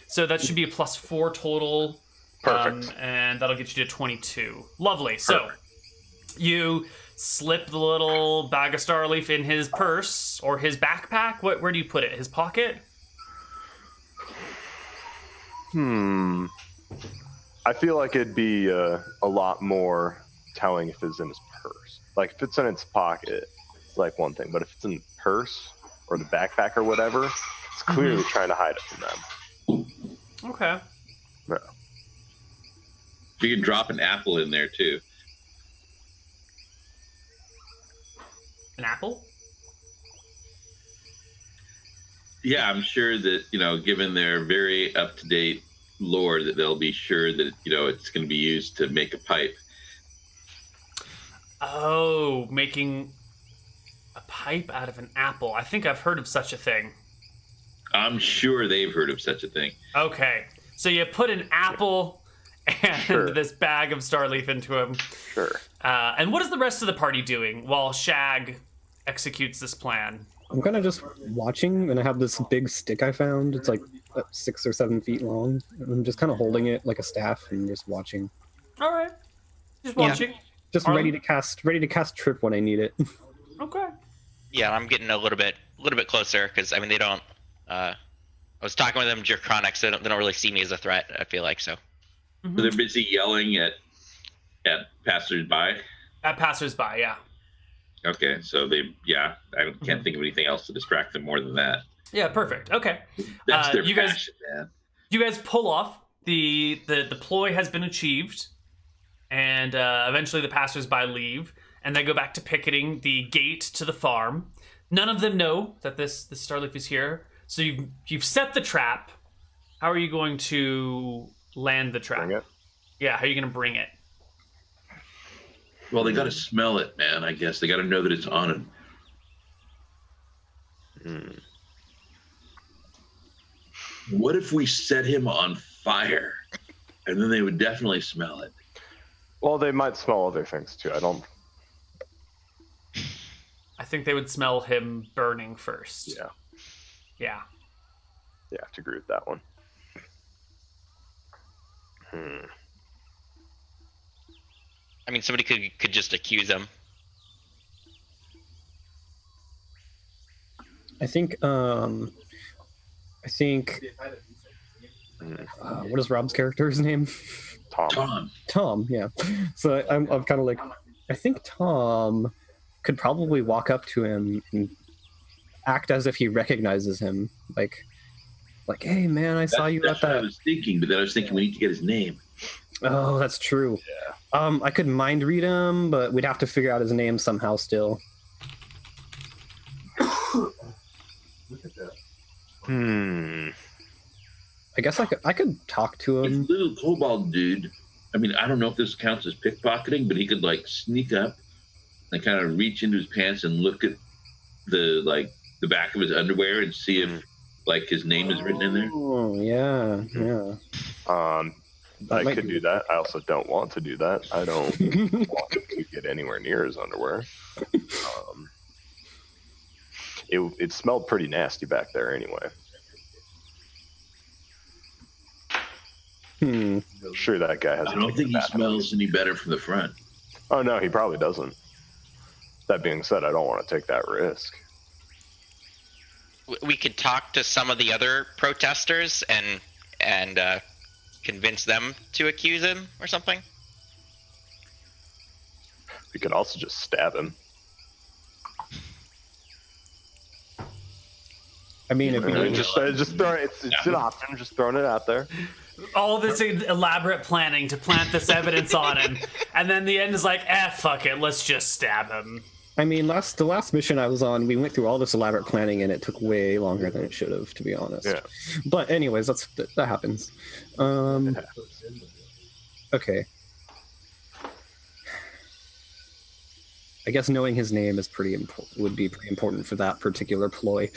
So that should be a +4 total. Perfect. And that'll get you to 22. Lovely. So you slip the little bag of Starleaf in his purse or his backpack. Where do you put it? His pocket? I feel like it'd be a lot more telling if it's in his purse. Like if it's in its pocket, it's like one thing, but if it's in the purse or the backpack or whatever, it's clearly trying to hide it from them. Okay. Yeah. You can drop an apple in there too. An apple? Yeah, I'm sure that, given their very up-to-date lore, that they'll be sure that, it's going to be used to make a pipe. Oh, making a pipe out of an apple. I think I've heard of such a thing. I'm sure they've heard of such a thing. Okay. So you put an apple and this bag of Starleaf into him. Sure. And what is the rest of the party doing while Shag executes this plan? I'm kind of just watching, and I have this big stick I found. It's like 6 or 7 feet long. And I'm just kind of holding it like a staff and just watching. All right. Just watching. Just ready to cast trip when I need it. Okay. Yeah, I'm getting a little bit closer because they don't. I was talking with them Draconic, so they don't really see me as a threat. I feel like so. Mm-hmm. So they're busy yelling at passersby. At passersby, yeah. Okay, so I can't think of anything else to distract them more than that. Yeah, perfect. Okay. That's their passion, man. You guys pull off. The ploy has been achieved, and eventually the passersby leave, and they go back to picketing the gate to the farm. None of them know that this Starleaf is here. So you've set the trap. How are you going to land the trap? Bring it? Yeah, how are you going to bring it? Well, they got to smell it, man. I guess they got to know that it's on it. What if we set him on fire, and then they would definitely smell it? Well, they might smell other things too. I think they would smell him burning first. Yeah. Yeah. Yeah, I have to agree with that one. Somebody could just accuse him. I think what is Rob's character's name? Tom, yeah. So I'm kind of like, I think Tom could probably walk up to him and act as if he recognizes him, like, hey man, I saw you at that. I was thinking, but then I was thinking we need to get his name. Oh, that's true. Yeah. I could mind read him, but we'd have to figure out his name somehow still. Look at that. I guess I could talk to him. This little kobold dude. I don't know if this counts as pickpocketing, but he could sneak up and kind of reach into his pants and look at the back of his underwear and see if his name is written in there. Oh yeah. I could do that. I also don't want to do that. I don't want to get anywhere near his underwear. It smelled pretty nasty back there anyway. I'm sure that guy has. I don't think he smells any better from the front. Oh no, he probably doesn't. That being said, I don't want to take that risk. we could talk to some of the other protesters and convince them to accuse him or something. We could also just stab him. I mean, if we Just throw it. It's an option. Just throwing it out there. All this elaborate planning to plant this evidence on him, and then the end is like, fuck it, let's just stab him. I mean, the last mission I was on, we went through all this elaborate planning, and it took way longer than it should have, to be honest. Yeah. But anyways, that happens. Okay. I guess knowing his name is would be pretty important for that particular ploy.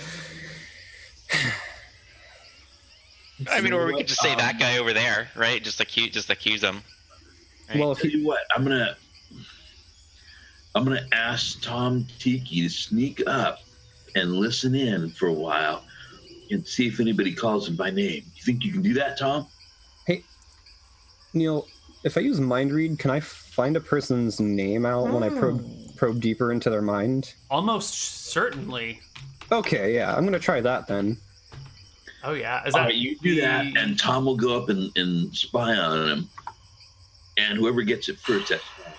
I mean, or we could just say that guy over there, right? Just accuse him. Right? Well, Tell you what, I'm gonna ask Tom Tiki to sneak up and listen in for a while and see if anybody calls him by name. You think you can do that, Tom? Hey, Neal, if I use mind read, can I find a person's name out when I probe deeper into their mind? Almost certainly. Okay, yeah, I'm gonna try that then. Oh yeah, is All that right, you do that, and Tom will go up and spy on him, and whoever gets it first, that's fine.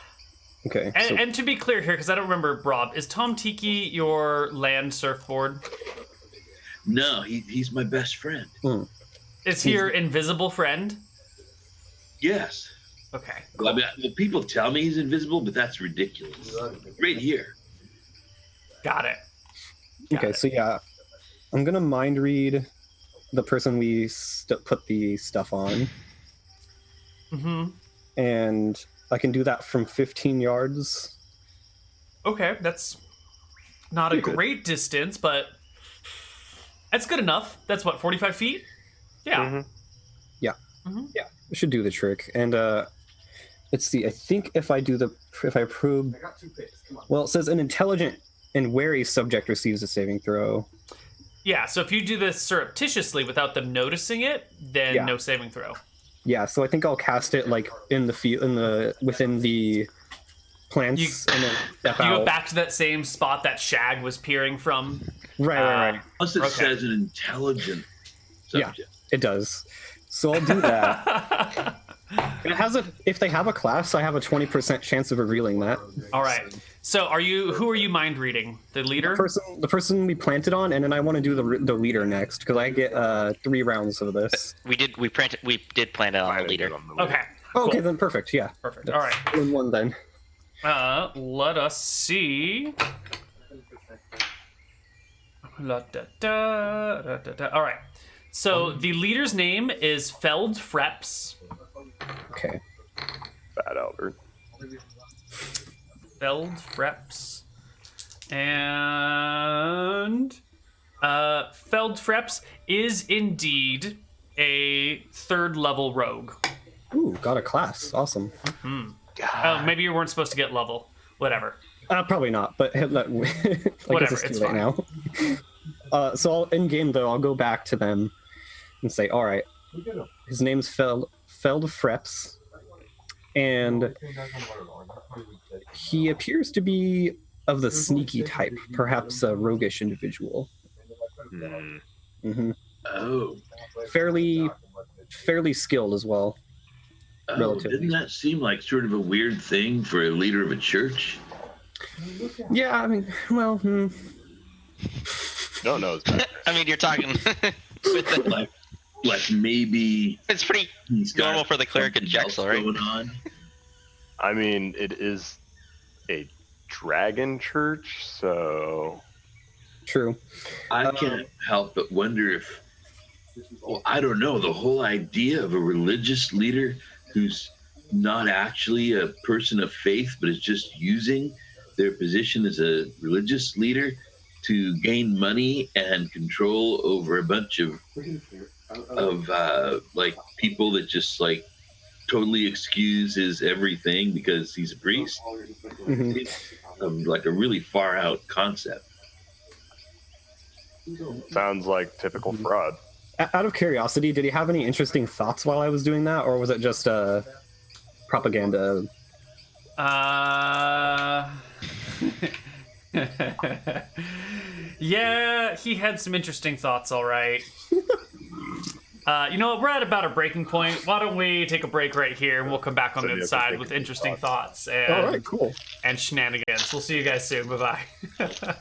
Okay. And to be clear here, because I don't remember, Rob, is Tom Tiki your land surfboard? No, he's my best friend. Is he your invisible friend? Yes. Okay. Well, I mean, well, people tell me he's invisible, but that's ridiculous. Right here. Got it. So yeah, I'm gonna mind read the person we put the stuff on. Mm-hmm. And I can do that from 15 yards. Okay, that's not a great distance, but that's good enough. That's what, 45 feet? Yeah. Mm-hmm. Yeah. Mm-hmm. Yeah, it should do the trick. And let's see, I think if I probe... Well, it says an intelligent and wary subject receives a saving throw. Yeah, so if you do this surreptitiously without them noticing it, then no saving throw. Yeah, so I think I'll cast it like in the field, within the plants, and then step out. You go back to that same spot that Shag was peering from. Right. Plus, it says an intelligent subject. Yeah, it does. So I'll do that. It has if they have a class, I have a 20% chance of revealing that. All right. So who are you mind reading? The leader? The person we planted on, and then I want to do the leader next because I get 3 rounds of this. We did plant it on the leader. Okay. Cool. Okay, Cool. then perfect. Yeah. Perfect. All right. In one then. Let us see. All right. So the leader's name is Feld Freps. Okay. Bad Albert. Feld Freps. And Feld Freps is indeed a 3rd level rogue. Ooh, got a class. Awesome. Maybe you weren't supposed to get level. Whatever. Probably not, but I Whatever, guess it's too late now. So in game though, I'll go back to them and say, all right, his name's Feld Freps, and he appears to be of the sneaky type, perhaps a roguish individual. Mm-hmm. Oh. Fairly skilled as well. Oh, Relatively. didn't that seem like sort of a weird thing for a leader of a church? Yeah, I mean, well, No, I mean, you're talking with the, like maybe it's pretty normal for the cleric in Jexel, right? Going on. I mean, it is a dragon church, so true. I can't help but wonder if, well, I don't know, the whole idea of a religious leader who's not actually a person of faith, but is just using their position as a religious leader to gain money and control over a bunch of like people that just like totally excuses everything because he's a priest. Mm-hmm. Like a really far out concept. sounds like typical fraud. Out of curiosity, did he have any interesting thoughts while I was doing that, or was it just propaganda? Yeah, he had some interesting thoughts, all right. You know what? We're at about a breaking point. Why don't we take a break right here, and we'll come back on the other side with interesting thoughts and, All right, cool. and shenanigans. We'll see you guys soon. Bye-bye.